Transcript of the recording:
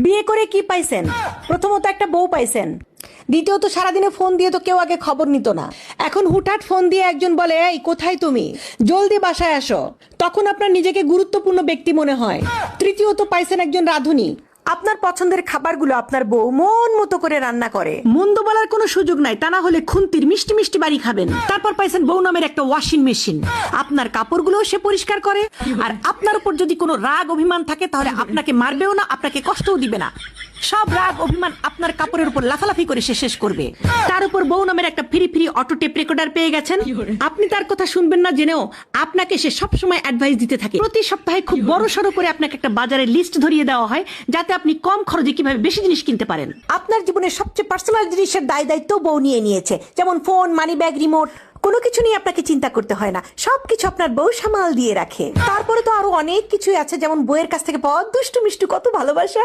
বিয়ে করে কি পাইছেন? প্রথমত একটা বউ পাইছেন, দ্বিতীয়ত সারাদিনে ফোন দিয়ে তো কেউ আগে খবর নিত না। এখন হুটহাট ফোন দিয়ে একজন বলে, এই কোথায় তুমি, জলদি বাসায় আসো, তখন আপনার নিজেকে গুরুত্বপূর্ণ ব্যক্তি মনে হয়। তৃতীয়ত পাইছেন একজন রাঁধুনি, আপনার পছন্দের খাবারগুলো আপনার বউ মন মতো করে রান্না করে, মন্দ বলার কোনো সুযোগ নাই, তা না হলে খুন্তির মিষ্টি মিষ্টি বাড়ি খাবেন। তারপর পাইছেন বউ নামের একটা ওয়াশিং মেশিন, আপনার কাপড়গুলোও সে পরিষ্কার করে, আর আপনার উপর যদি কোনো রাগ অভিমান থাকে তাহলে আপনাকে মারবেও না, আপনাকে কষ্টও দিবে না। সব রাগ অভিমান আপনার কাপড়ের উপর লাফালাফি করে সে শেষ করবে। তার উপর বউ নামের একটা free free auto tape recorder পেয়ে গেছেন, আপনি তার কথা শুনবেন না জেনেও আপনাকে সে সবসময় অ্যাডভাইস দিতে থাকে। প্রতি সপ্তাহে খুব বড় সড়ো করে আপনাকে একটা বাজারের লিস্ট ধরিয়ে দেওয়া হয়, যাতে আপনি কম খরচে কিভাবে বেশি জিনিস কিনতে পারেন। আপনার জীবনের সবচেয়ে পার্সোনাল জিনিসের দায় দায়িত্ব বউ নিয়ে নিয়েছে, যেমন ফোন, মানি ব্যাগ, রিমোট। কোনো কিছু নিয়ে আপনাকে চিন্তা করতে হয় না, সবকিছু আপনার বউ সামাল দিয়ে রাখে। তারপরে তো আরো অনেক কিছুই আছে, যেমন বউয়ের কাছ থেকে পাওয়া দুষ্টু মিষ্টু কত ভালোবাসা।